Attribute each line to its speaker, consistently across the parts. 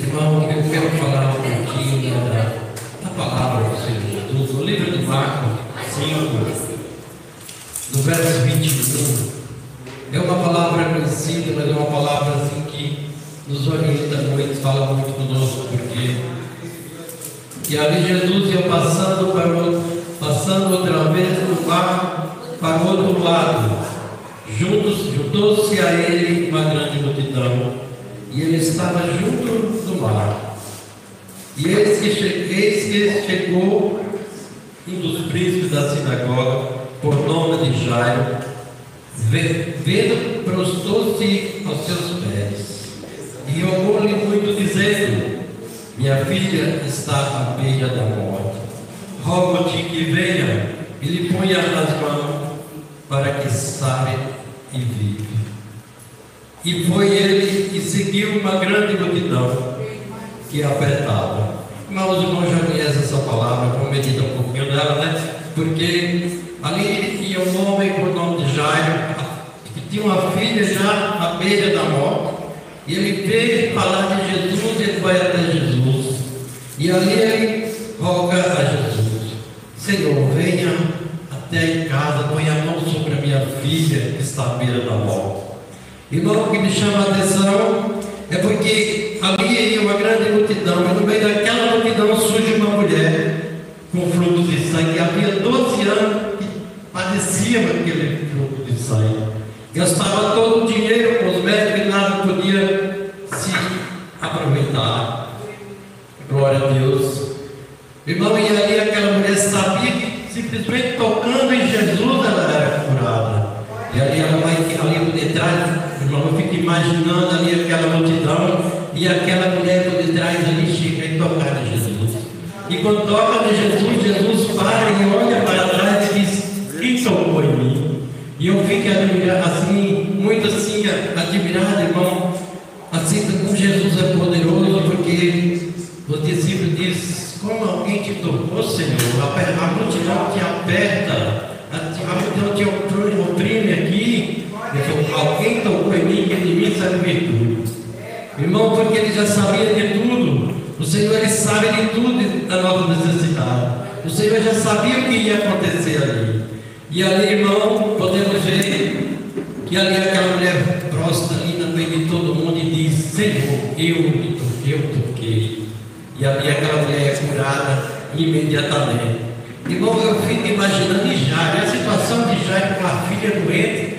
Speaker 1: Irmão, eu quero falar um pouquinho da palavra do Senhor Jesus, no livro de Marcos 5, no verso 21. É uma palavra conhecida, mas é uma palavra assim que nos orienta muito, fala muito conosco, porque e ali Jesus ia passando outra vez do mar para o outro lado. Juntou-se a ele uma grande multidão, e ele estava junto do mar. E eis que chegou um dos príncipes da sinagoga, por nome de Jairo, vendo, prostou-se aos seus pés, e rogou-lhe muito, dizendo: minha filha está à beira da morte. Rogo-te que venha e lhe ponha as mãos, para que sare e vive. E foi ele e seguiu uma grande multidão que apertava. Mas os irmãos já conhecem essa palavra, vamos meditar um pouquinho dela, né? Porque ali tinha um homem por nome de Jairo, que tinha uma filha já à beira da morte, e ele veio falar de Jesus, ele vai até Jesus, e ali ele roga a Jesus: Senhor, venha até em casa, põe a mão sobre a minha filha que está à beira da morte. Irmão, o que me chama a atenção é porque ali ia uma grande multidão, e no meio daquela multidão surge uma mulher com fluxo de sangue. Havia 12 anos que padecia aquele fluxo de sangue, gastava todo o dinheiro com os médicos e nada podia se aproveitar. Glória a Deus. Irmão, e ali aquela mulher sabia que simplesmente tocando em Jesus ela era curada. E ali ela vai ali por detrás, irmão, eu fico imaginando ali aquela multidão e aquela mulher por detrás ali chega e tocar em Jesus. E quando toca em Jesus, Jesus para e olha para trás e diz: quem tocou em mim? E eu fico assim, muito assim, admirado, irmão, assim como Jesus é poderoso, porque o discípulo diz: como alguém te tocou, Senhor? A multidão te aperta, a multidão te oprime aqui. Ele falou: alguém tocou em mim, que de mim sabe virtude. Irmão, porque ele já sabia de tudo. O Senhor, ele sabe de tudo da nossa necessidade. O Senhor já sabia o que ia acontecer ali. E ali, irmão, podemos ver que ali aquela mulher próxima ali no meio de todo mundo e diz: Senhor, eu toquei. E ali aquela mulher é curada imediatamente. Irmão, eu fico imaginando de Jairo, a situação de Jairo com a filha doente.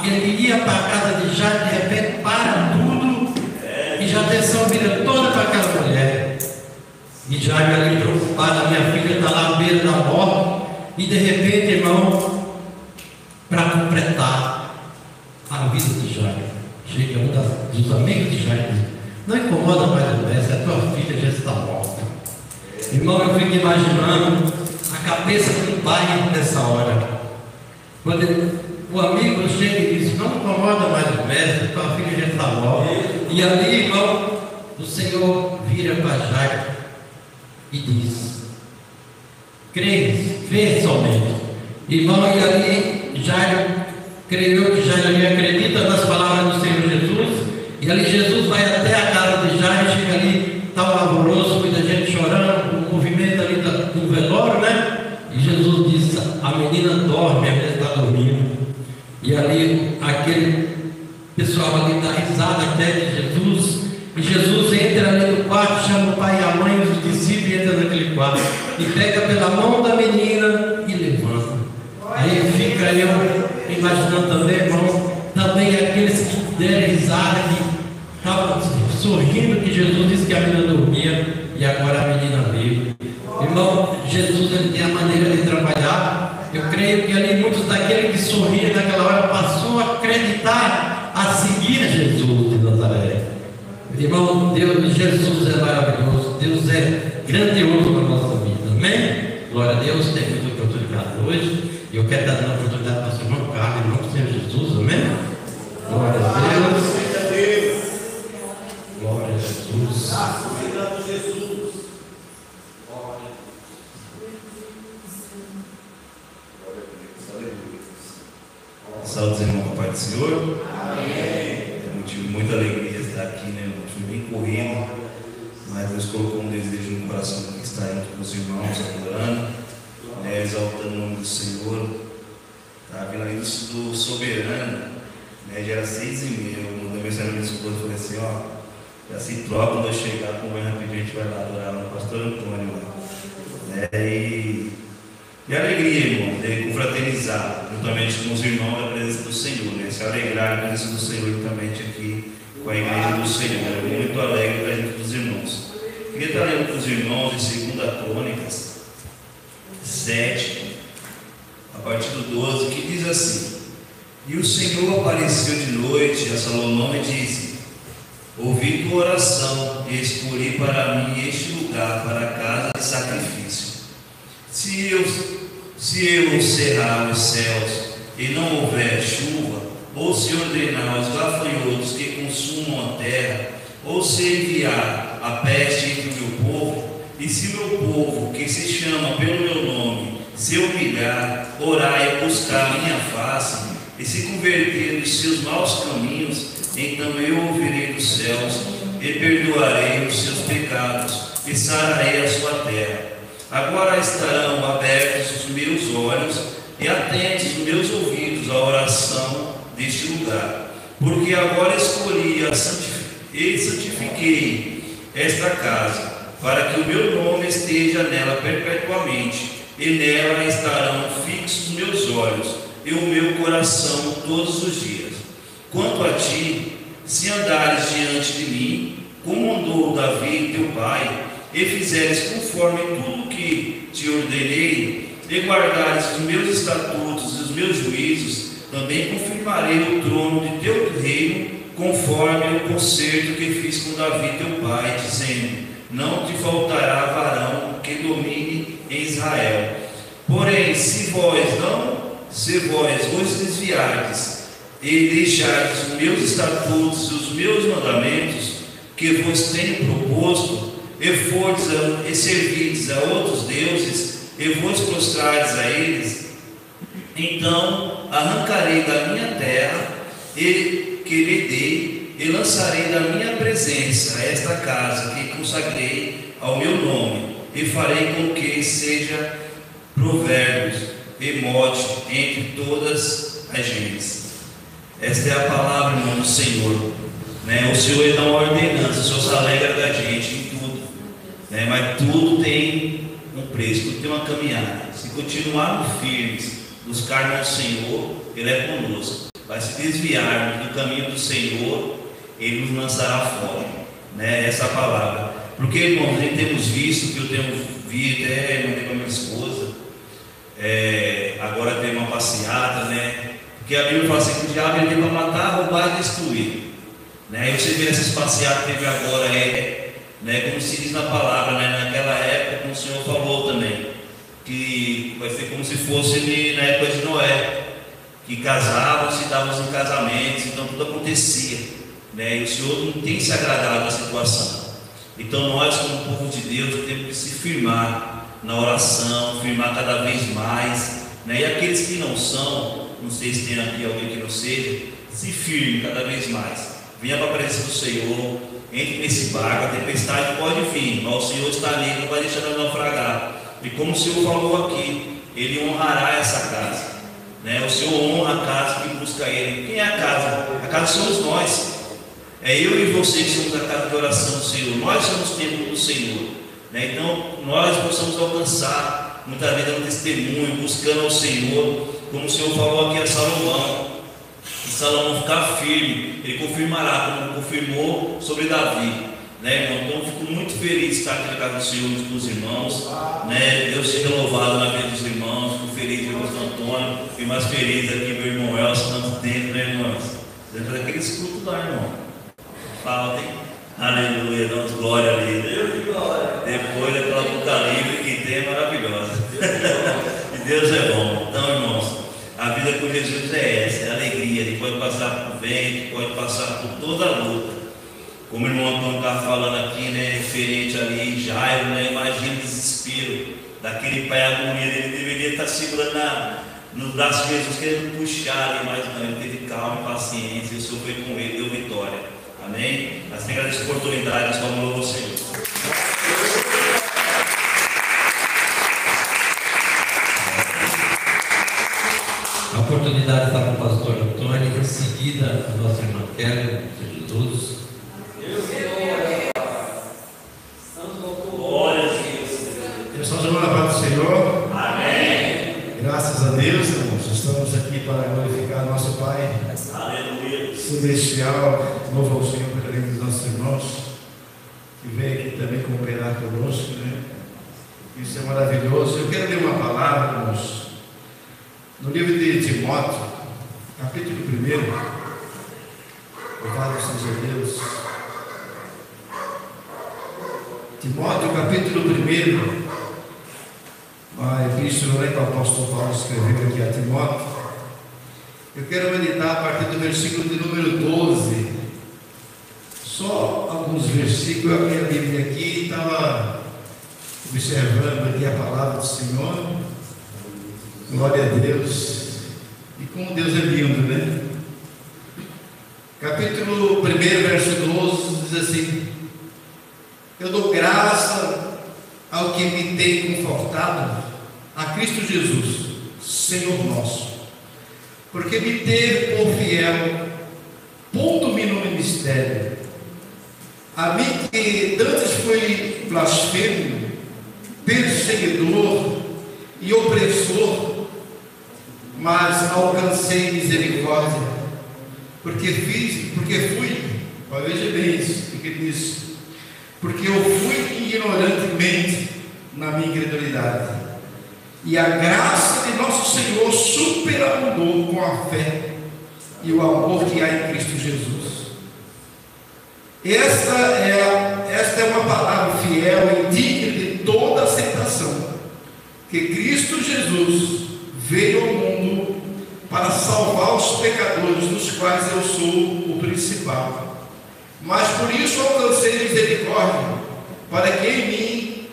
Speaker 1: Ele ia para a casa de Jairo, de repente para tudo e já atenção vira toda para aquela mulher. E Jairo ali preocupado: minha filha está lá à beira da morte. E de repente, irmão, para completar a vida de Jairo, chega um dos amigos de Jairo e diz: não incomoda mais o mestre, a tua filha já está morta. Irmão, eu fico imaginando a cabeça do pai nessa hora. Quando o amigo chega e diz: não incomoda mais o mestre, tua filha já está morta. E ali, irmão, o Senhor vira para Jairo e diz: crê somente. Irmão, e ali Jairo, creio que Jairo acredita nas palavras do Senhor Jesus. E ali Jesus vai até a casa de Jairo, chega ali, está um alvoroço, muita gente chorando, o movimento ali do velório, né? E Jesus diz: a menina dorme, a menina está dormindo. E ali aquele pessoal ali dá risada até de Jesus. E Jesus entra ali no quarto, chama o pai e a mãe, os discípulos, entra naquele quarto e pega pela mão da menina e levanta. Aí fica eu imaginando também, irmão, também aqueles que deram risada, que estavam sorrindo, que Jesus disse que a menina dormia e agora a menina veio. Irmão, Jesus, ele tem a maneira de trabalhar. Eu creio que ali muitos daqueles que sorriam naquela hora passou a acreditar, a seguir Jesus de Nazaré. Irmão, Deus, Jesus é maravilhoso, Deus é grandioso na nossa vida, amém? Glória a Deus, tem muita oportunidade hoje. Eu quero dar uma oportunidade para o seu irmão Carlos, em nome do Senhor Jesus, amém? Glória a Deus. Glória a Jesus.
Speaker 2: Saúde, irmão, Pai do Senhor. Amém. Eu tive muita alegria de estar aqui, né? Eu fui bem correndo. mas Deus colocou um desejo no coração que está entre os irmãos, adorando, né, exaltando o nome do Senhor. Estava vindo aí do Soberano, né, já era 6h30. Eu mandei mensagem para minha esposa e falei assim: ó, já se troca, quando eu chegar, como é rapidinho, a gente vai lá adorar o pastor Antônio lá. Né, e alegria, irmão, de confraternizar juntamente com os irmãos na presença do Senhor, né, se alegrar na presença do Senhor juntamente aqui com a igreja do Senhor. É muito alegre para a gente dos irmãos. Queria estar lendo para os irmãos em 2 Crônicas 7, a partir do 12, que diz assim: E o Senhor apareceu de noite a Salomão e disse: Ouvi tua oração e escolhi para mim este lugar para a casa de sacrifício. Se eu cerrar os céus e não houver chuva, ou se ordenar os gafanhotos que consumam a terra, ou se enviar a peste entre o meu povo, e se meu povo, que se chama pelo meu nome, se humilhar, orar e buscar a minha face, e se converter dos seus maus caminhos, então eu ouvirei dos céus e perdoarei os seus pecados e sararei a sua terra. Agora estarão abertos os meus olhos e atentos os meus ouvidos à oração deste lugar, porque agora escolhi e santifiquei esta casa, para que o meu nome esteja nela perpetuamente, e nela estarão fixos meus olhos e o meu coração todos os dias. Quanto a ti, se andares diante de mim, como andou Davi teu pai, e fizeres conforme tudo que te ordenei, e guardares os meus estatutos e os meus juízos, também confirmarei o trono de teu reino, conforme o concerto que fiz com Davi teu pai, dizendo: não te faltará varão que domine em Israel. Porém, se vós vos desviardes e deixardes os meus estatutos e os meus mandamentos que vos tenho proposto, e fordes e servirdes a outros deuses, e vos prostrardes a eles, então arrancarei da minha terra e que lhe dei, e lançarei da minha presença esta casa que consagrei ao meu nome, e farei com que seja provérbios e mote entre todas as gentes. Esta é a palavra, irmão, do Senhor. Né? O Senhor ele dá uma ordenança, o Senhor se alegra da gente em tudo, né? Mas tudo tem um preço, tudo tem uma caminhada. Se continuarmos firmes, buscarmos o Senhor, Ele é conosco. Vai se desviarmos do caminho do Senhor, Ele nos lançará fora, né? Essa é a palavra. Porque, irmãos, nós temos visto, que eu tenho visto, até mandei para minha esposa, agora tem uma passeata, né? Porque a Bíblia fala assim que o diabo ele vem para matar, roubar e destruir, né? E você vê essas passeatas que teve agora, né? Como se diz na palavra, né? Naquela época, como o Senhor falou também, que vai ser como se fosse na época de Noé, que casavam-se e davam em casamentos, então tudo acontecia, né? E o Senhor não tem se agradado da situação. Então nós, como povo de Deus, temos que se firmar na oração, firmar cada vez mais, né? E aqueles que não são, não sei se tem aqui alguém que não seja, se firme cada vez mais. Venha para a presença do Senhor, entre nesse barco, a tempestade pode vir, mas o Senhor está ali, não vai deixar nós naufragar. E como o Senhor falou aqui, Ele honrará essa casa, né? O Senhor honra a casa que busca Ele. Quem é a casa? A casa somos nós. É eu e você que somos a casa de oração do Senhor. Nós somos o templo do Senhor, né? Então nós possamos alcançar muitas vezes um testemunho, buscando ao Senhor, como o Senhor falou aqui a Salomão. E Salomão ficar firme, ele confirmará, como confirmou sobre Davi, né, irmão? Então eu fico muito feliz de estar aqui na casa do Senhor, com os irmãos, né? Deus seja louvado na vida dos irmãos. Fico feliz de ver o pastor Antônio, e mais feliz aqui meu irmão Elcio, tanto tempo, né, irmãos? Dentro daqueles cultos lá, irmão. Falta, hein? Aleluia, damos glória ali. Depois daquela luta livre que tem é maravilhosa. E Deus é bom. Então, irmãos, a vida com Jesus é essa, é alegria. Ele pode passar por vento, pode passar por toda a luta. Como o irmão Antônio está falando aqui, né? Referente ali, Jairo, né? Imagina o desespero daquele pai agonia. Ele deveria estar segurando no braço de Jesus, querendo puxar ali, mas não, ele teve calma e paciência. E o Senhor foi com ele, deu vitória. Amém? Mas tem essa oportunidade, nós vamos louvar o Senhor.
Speaker 1: oportunidade de estar com o pastor Antônio, em seguida a nossa irmã Kelly, de Jesus.
Speaker 3: Estamos chamando a paz do Senhor. Amém. Graças a Deus, irmãos, estamos aqui para glorificar nosso Pai. Aleluia. Celestial, louva ao Senhor pela vida dos nossos irmãos, que vem aqui também cooperar conosco, né? Isso é maravilhoso. Eu quero ler uma palavra, irmãos, no livro de Timóteo, capítulo 1. Louvado seja Deus. Timóteo, capítulo 1. A epístola que o apóstolo Paulo escreveu aqui a Timóteo. Eu quero meditar a partir do versículo de número 12. Só alguns versículos. Eu abri a Bíblia aqui e estava observando aqui a palavra do Senhor. Glória a Deus. E como Deus é lindo, né? Capítulo 1, verso 12 diz assim: eu dou graça ao que me tem confortado, a Cristo Jesus, Senhor nosso, porque me teve por fiel, pondo-me no ministério, a mim que antes fui blasfemo, perseguidor e opressor, mas alcancei misericórdia, porque fui, veja bem isso, o que diz, porque eu fui ignorantemente na minha incredulidade, e a graça de nosso Senhor superabundou com a fé e o amor que há em Cristo Jesus. Esta é uma palavra fiel e digna de toda aceitação, que Cristo Jesus veio ao mundo para salvar os pecadores, dos quais eu sou o principal. Mas por isso alcancei misericórdia, para que em mim,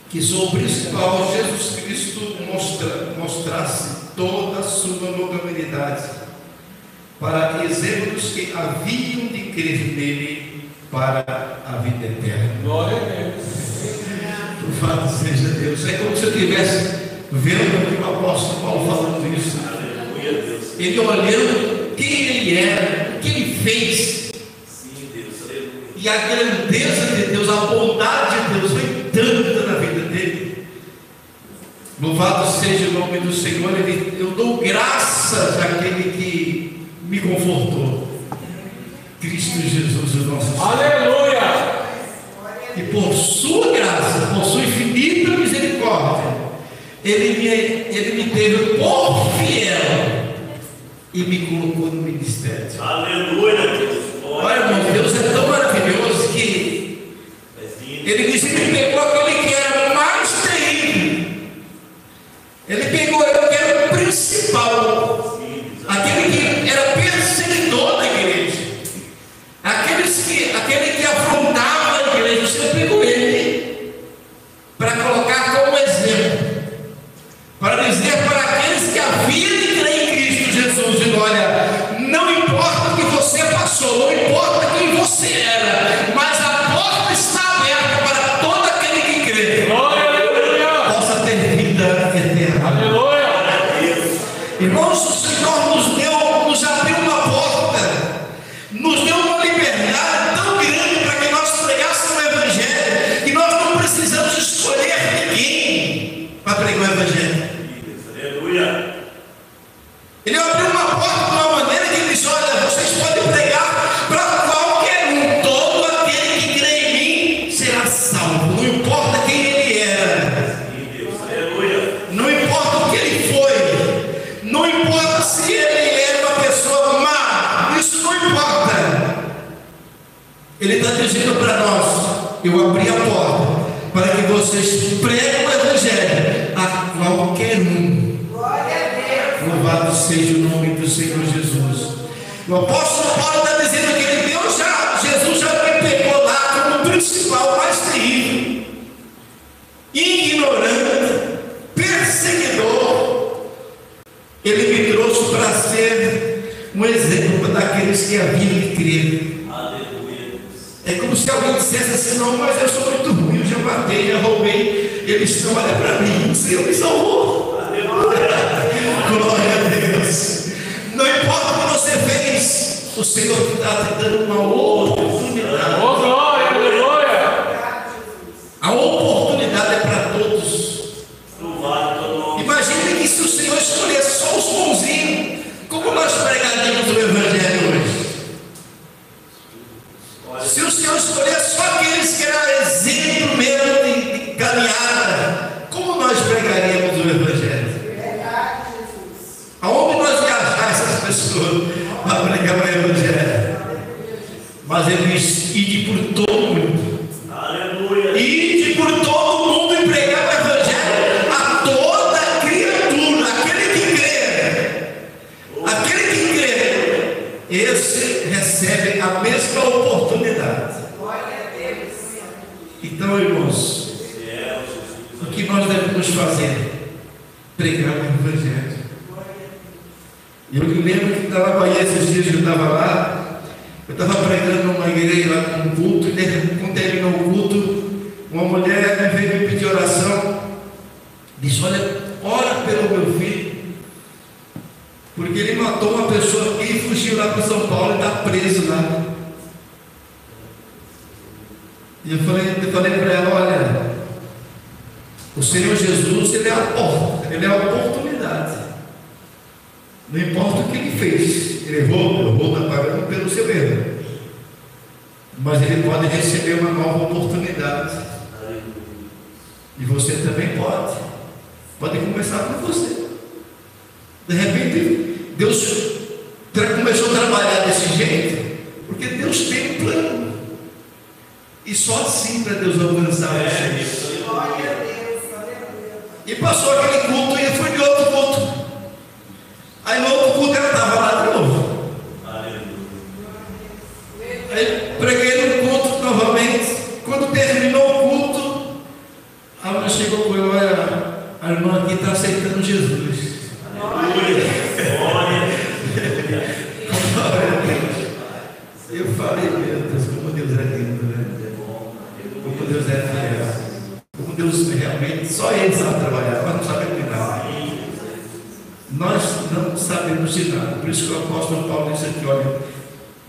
Speaker 3: que sou o principal, Jesus Cristo mostrasse toda a sua longanimidade, para exemplos que haviam de crer nele para a vida eterna. Glória a Deus. Louvado seja Deus. É como se eu estivesse vendo aqui o apóstolo Paulo falando isso. Ele olhando quem ele era, o que ele fez. E a grandeza de Deus, a bondade de Deus foi tanta na vida dele. Louvado seja o nome do Senhor. Eu dou graças àquele que me confortou, Cristo Jesus, o nosso Senhor. Aleluia! E por sua graça, por sua infinita misericórdia, ele me teve por fiel e me colocou no ministério. Aleluia, Deus. Olha, irmão, Deus é tão maravilhoso que ele disse que ele pegou aquele que era mais terrível. Ele pegou eu que era o principal, aquele que era perseguidor da igreja, aquele que afrontava a igreja. Você pegou ele para colocar como exemplo, para dizer para aqueles que haviam de crer em Cristo Jesus, e olha, não importa o que você passou, não importa quem você era, mas a porta está aberta para todo aquele que crê. Glória a Deus. Possa ter vida eterna. Aleluia. Irmãos, o Senhor nos abriu uma porta, nos deu uma liberdade tão grande para que nós pregássemos o Evangelho, que nós não precisamos escolher ninguém para pregar o Evangelho. Aleluia. Ele abriu uma porta de uma maneira que ele disse: olha, vocês podem pregar para qualquer um, todo aquele que crê em mim será salvo, não importa quem ele era, não importa o que ele foi, não importa se ele era uma pessoa má, isso não importa. Ele está dizendo para nós: eu abri a porta para que vocês preguem o Evangelho a qualquer um. Louvado seja o nome do Senhor Jesus. O apóstolo Paulo está dizendo que Jesus já me pegou lá como o principal, mais terrível, ignorante, perseguidor. Ele me trouxe para ser um exemplo daqueles que haviam de crer. Aleluia. É como se alguém dissesse assim: não, mas eu sou muito ruim, eu já matei, já roubei. Eles estão, olha para mim, o Senhor me salvou. Aleluia. Glória a Deus. o Senhor está te dando uma oportunidade.
Speaker 1: Oh, glória, aleluia!
Speaker 3: A oportunidade é para todos. Imagine que se o Senhor escolher só os bonzinhos, como nós pregaríamos o Evangelho hoje? Se o Senhor escolher só aqueles que eram exemplo mesmo de caminhada, como nós pregaríamos o Evangelho? Aonde nós ia achar essas pessoas para pregar o Evangelho? Mas ele diz: ide por todo mundo. Aleluia. Ide por todo mundo e pregar o Evangelho a toda criatura. Aquele que crê, esse recebe a mesma oportunidade. Então, irmãos, o que nós devemos fazer? Pregar o Evangelho. Eu me lembro que estava na Bahia esses dias, eu estava lá, eu estava pregando numa igreja lá num culto, e quando terminou o culto, uma mulher me veio me pedir oração, disse: olha, ora pelo meu filho, porque ele matou uma pessoa aqui e fugiu lá para São Paulo e está preso lá. E eu falei para ela: olha, o Senhor Jesus, ele é a porta, ele é a oportunidade. Não importa o que ele fez, ele errou, está pagando pelo seu erro, mas ele pode receber uma nova oportunidade. E você também pode começar com você. De repente Deus começou a trabalhar desse jeito, porque Deus tem um plano, e só assim para Deus alcançar você. E passou aquele culto e foi de outro culto. Aí no outro culto ela estava lá de novo. Aí preguei no culto novamente. Quando terminou o culto, a mulher chegou com eu: olha, a irmã aqui está aceitando Jesus. Eu falei: meu Deus, como Deus é lindo, né? Como Deus é fiel. Como Deus realmente, só Ele sabe trabalhar, mas não sabe cuidar. Nós não sabemos de nada. Por isso que o apóstolo Paulo disse aqui: olha,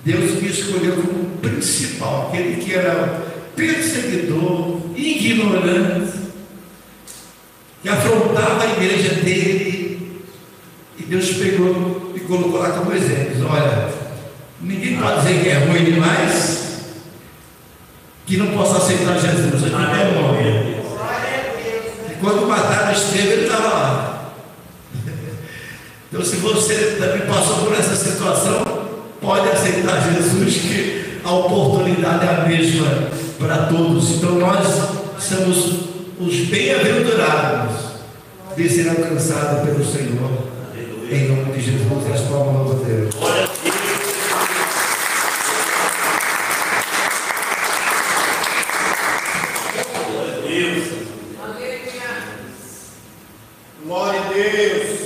Speaker 3: Deus me escolheu como principal, aquele que era perseguidor, ignorante, que afrontava a igreja dele, e Deus pegou e colocou lá como exemplo. Olha, ninguém pode dizer que é ruim demais, que não possa aceitar Jesus. Aqui é o nome. E quando mataram Estevão, ele estava lá. Então, se você também passou por essa situação, pode aceitar Jesus, que a oportunidade é a mesma para todos. Então, nós somos os bem-aventurados de ser alcançados pelo Senhor. Em nome de Jesus, as palmas ao Deus.
Speaker 4: Glória a Deus.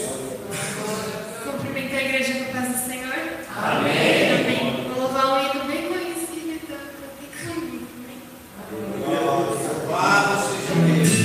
Speaker 5: Cumprimento a igreja com a paz do Senhor.
Speaker 4: Amém.
Speaker 5: Amém. Vou louvar um hino bem conhecido da comigo, né?
Speaker 4: Louvado seja Deus.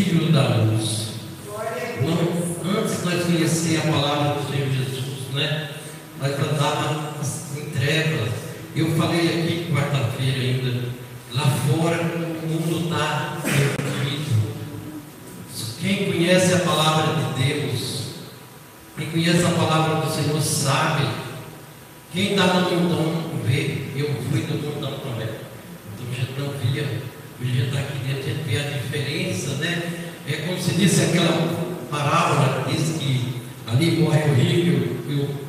Speaker 1: filho da luz. Antes nós conhecíamos a palavra do Senhor Jesus, né? Nós andávamos em trevas. Eu falei aqui quarta-feira ainda, lá fora o mundo está perdido. Quem conhece a palavra de Deus, quem conhece a palavra do Senhor sabe. Quem está no mundão vê. Eu fui do mundão também. Então a gente não via. Hoje a gente está aqui dentro, a gente vê a diferença, né? É como se disse aquela parábola, diz que ali morre o rico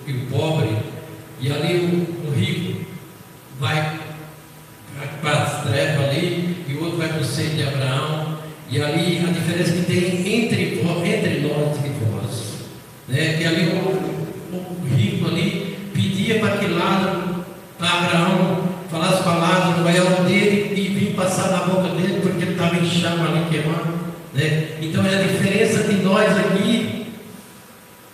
Speaker 1: e o pobre, e ali o rico vai para as trevas ali, e o outro vai para o seio de Abraão, e ali a diferença que tem entre nós e vós, né? Que ali o rico ali pedia para que lado, para Abraão falar as palavras no maior dele e vir passar na boca dele, porque ele estava em chama ali queimando, né? Então é a diferença de nós aqui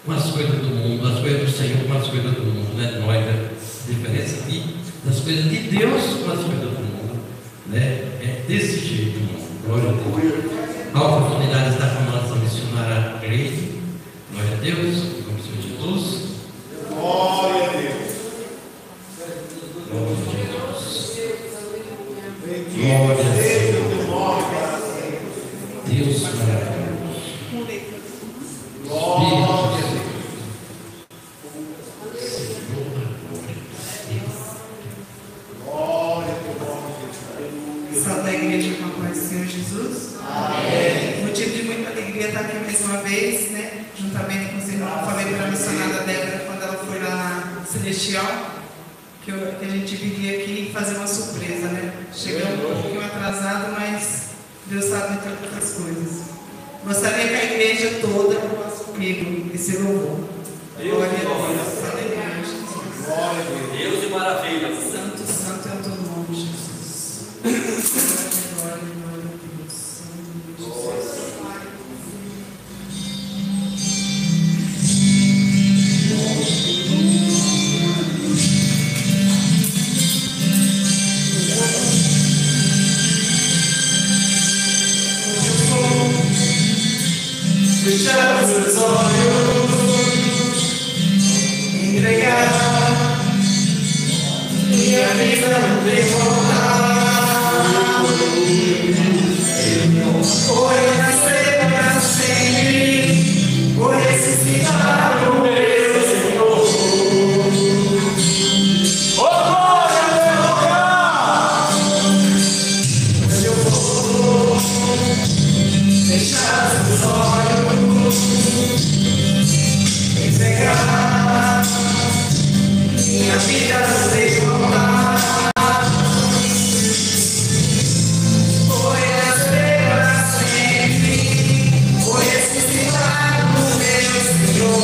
Speaker 1: com as coisas do mundo, as coisas do Senhor com as coisas do mundo, né? Nós, a diferença aqui das coisas de Deus com as coisas do mundo, né? É desse jeito, irmão. Glória a Deus. A oportunidade está com a nossa missionária Grace. Glória a Deus, em nome do Senhor Jesus.
Speaker 4: Glória a Deus.
Speaker 1: Glória a Jesus.
Speaker 4: Glória a Deus.
Speaker 1: Deus maravilhoso.
Speaker 4: Glória a Deus.
Speaker 6: Salve da igreja com a paz do Senhor Jesus. Amém. Motivo de muita alegria estar aqui mais uma vez, né? Juntamente com os irmãos. Falei para a missionária Débora quando ela foi lá na Celestial, que a gente viria aqui fazer uma surpresa, né? Chegamos um pouquinho atrasado, mas Deus sabe de todas as coisas. Gostaria que a igreja toda fosse comigo esse louvor. Glória a Deus. Aleluia, Jesus.
Speaker 4: Glória a Deus.
Speaker 7: Deus de maravilha.
Speaker 6: Santo, santo é o teu nome, Jesus. Glória, glória a Deus. Santo Jesus.
Speaker 8: Fechar os meus olhos, entregar minha vida no teu altar. Vou renascer para sempre, vou ressuscitar no meu Senhor. Oh, glória a Deus! Eu vou fechar os meus olhos, entregar minha vida no teu altar. Vou renascer para sempre, vou ressuscitar no meu Senhor.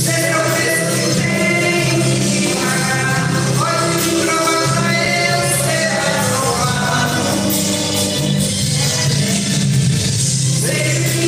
Speaker 8: Sempre eu penso que tem que pagar, pode me provar pra eu ser aprovado. Sempre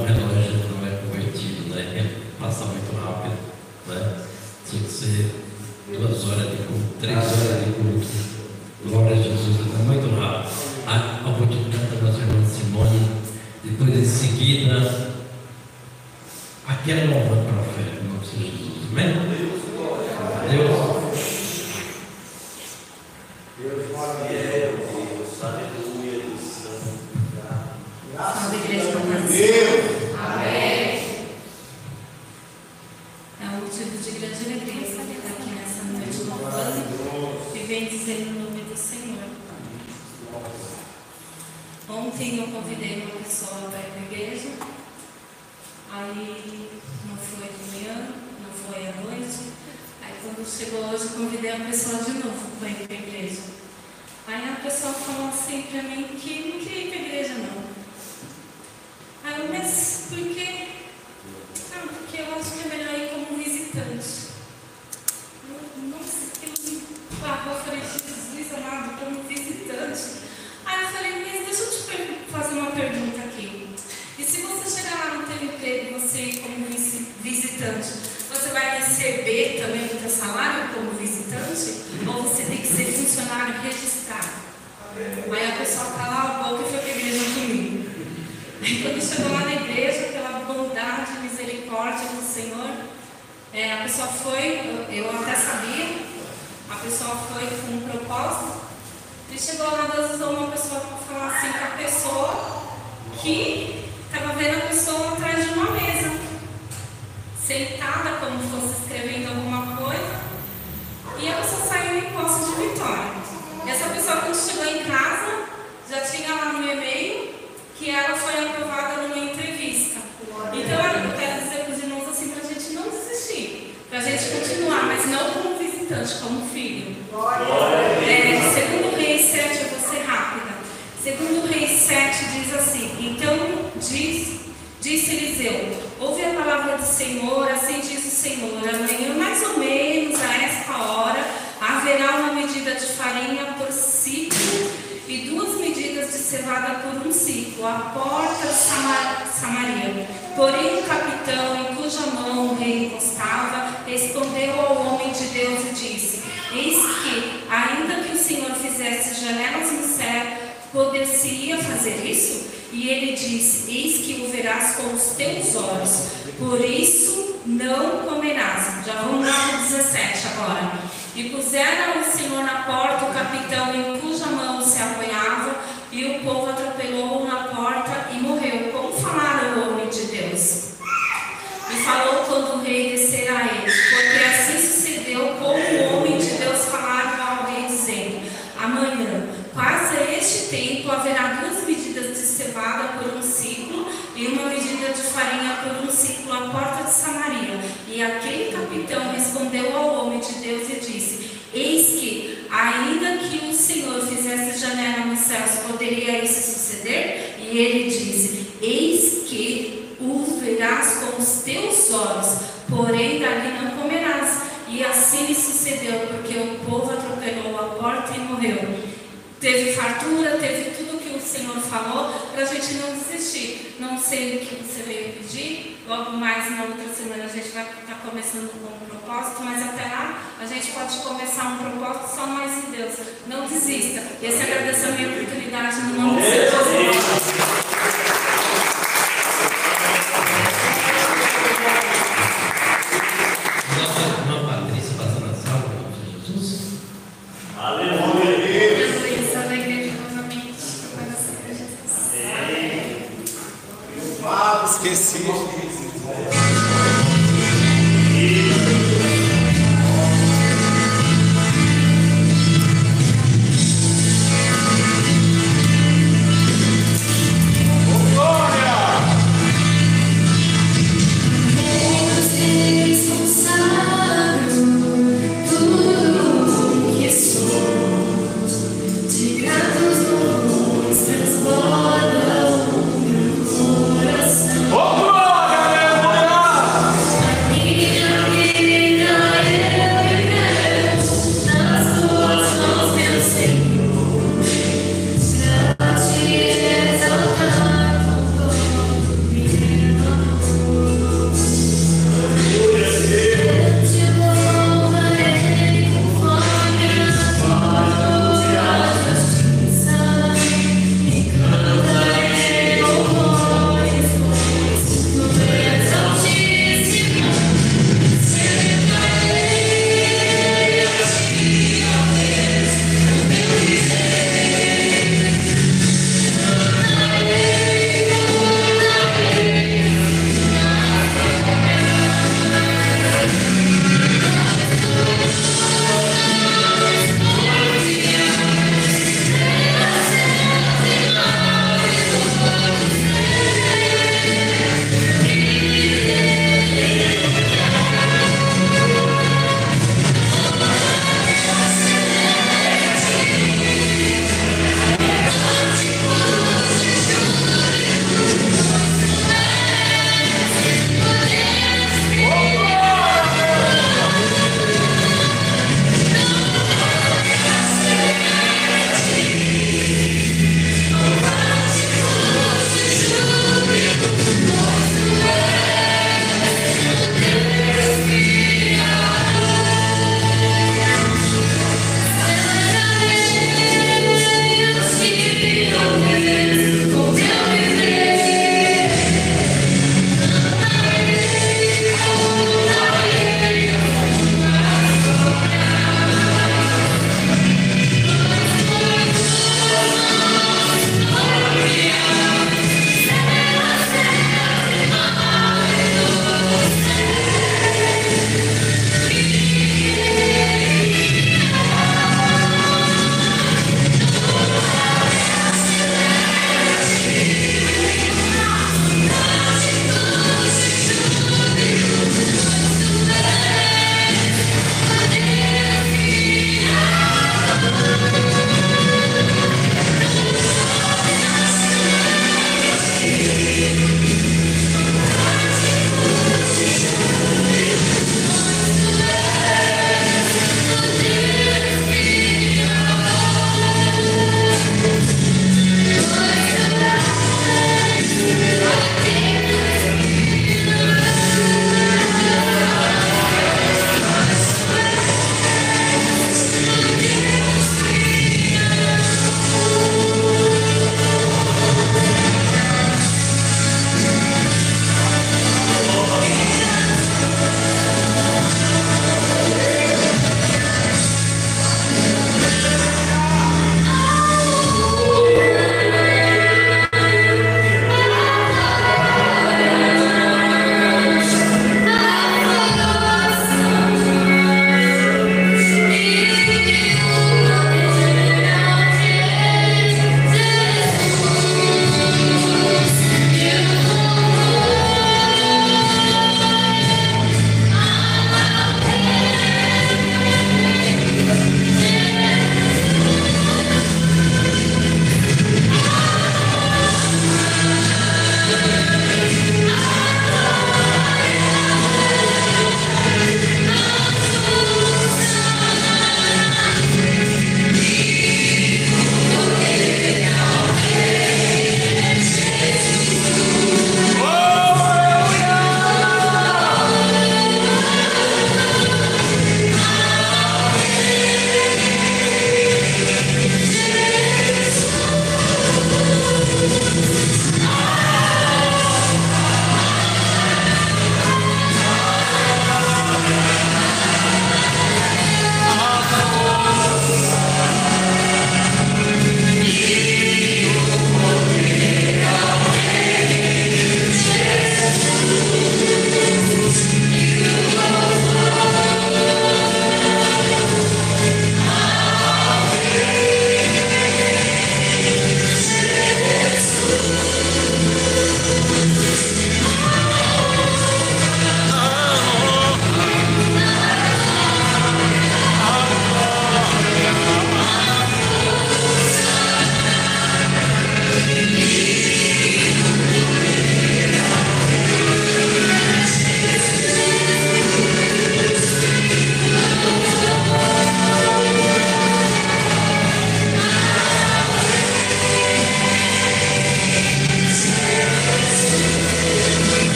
Speaker 1: um relógio que não é convertido, né? Passa muito rápido, né? Tinha que ser 2 horas de culto, 3 horas de culto. Glória a Jesus, é muito rápido. A oportunidade da nossa irmã Simone, depois em seguida, aquela nova profeta, no nome de Jesus. Amém? Deus.
Speaker 5: Salve, igreja da paz. Amém. É um motivo de grande alegria estar aqui nessa noite louvando e bendizendo o nome do Senhor. Ontem eu convidei uma pessoa para ir para a igreja, aí não foi de manhã, não foi à noite, aí quando chegou hoje eu convidei a pessoa de novo para ir para a igreja. Aí a pessoa falou assim para mim que não queria ir para a igreja não. Aí eu, mas por quê? Ah, porque eu acho que é melhor ir como visitante. Nossa, eu me barrou, eu falei, Jesus amado, como visitante. Aí eu falei, mas deixa eu te fazer uma pergunta aqui. E se você chegar lá no teu emprego, você como visitante, você vai receber também o teu salário como visitante? Ou você tem que ser funcionário registrado? Aí a pessoa cala a boca e foi para a igreja comigo. Aí quando chegou lá na igreja, pela bondade e misericórdia do Senhor, a pessoa foi, eu até sabia, a pessoa foi com um propósito, e chegou lá, Deus usou uma pessoa para falar assim com a pessoa que estava vendo a pessoa atrás de uma mesa, sentada como se fosse escrevendo alguma coisa, e a pessoa saiu em posse de vitória. E essa pessoa, quando chegou em casa, já tinha lá no e-mail que ela foi aprovada numa entrevista. Então, eu quero dizer para os irmãos assim, para a gente não desistir, para a gente continuar, mas não como visitante, como filho. Segundo Reis 7, eu vou ser rápida. Segundo Reis 7 diz assim, então disse Eliseu, ouve a palavra do Senhor, assim diz o Senhor, amanhã mais ou menos a esta hora haverá uma medida de farinha por ciclo e 2 medidas de cevada por 1 ciclo, à porta de Samaria. Porém o capitão, em cuja mão o rei encostava, respondeu ao homem de Deus e disse, eis que, ainda que o Senhor fizesse janelas no céu, poder-se-ia fazer isso? E ele disse, eis que o verás com os teus olhos, por isso não comerás. Já vamos lá para o 17 agora. E puseram o Senhor na porta o capitão em cuja mão se apoiava, e o povo atropelou-o na porta e morreu, como falara o homem de Deus. E falou quando o rei descer a ele, porque assim sucedeu como o homem de Deus falara ao rei, dizendo, amanhã, quase a este tempo, haverá 2 medidas de cevada por 1 ciclo, e 1 medida de farinha por 1 ciclo à porta de Samaria. E aquele capitão respondeu ao homem de Deus e disse, eis que, ainda que o Senhor fizesse janela nos céus, poderia isso suceder? E ele disse, eis que o verás com os teus olhos, porém dali não comerás. E assim lhe sucedeu, porque o povo atropelou a porta e morreu. Teve fartura, teve tudo que o Senhor falou, para a gente não desistir. Não sei o que você veio pedir, logo mais na outra semana a gente vai estar começando com um propósito, mas até lá a gente pode começar um propósito só nós e Deus. Não desista. E essa agradeço a minha oportunidade no nome de Jesus.
Speaker 1: Nossa irmã Patrícia passando a salva, em nome de Jesus.
Speaker 4: Aleluia.
Speaker 5: Jesus, a igreja novamente, para sempre Jesus.
Speaker 4: Esqueci.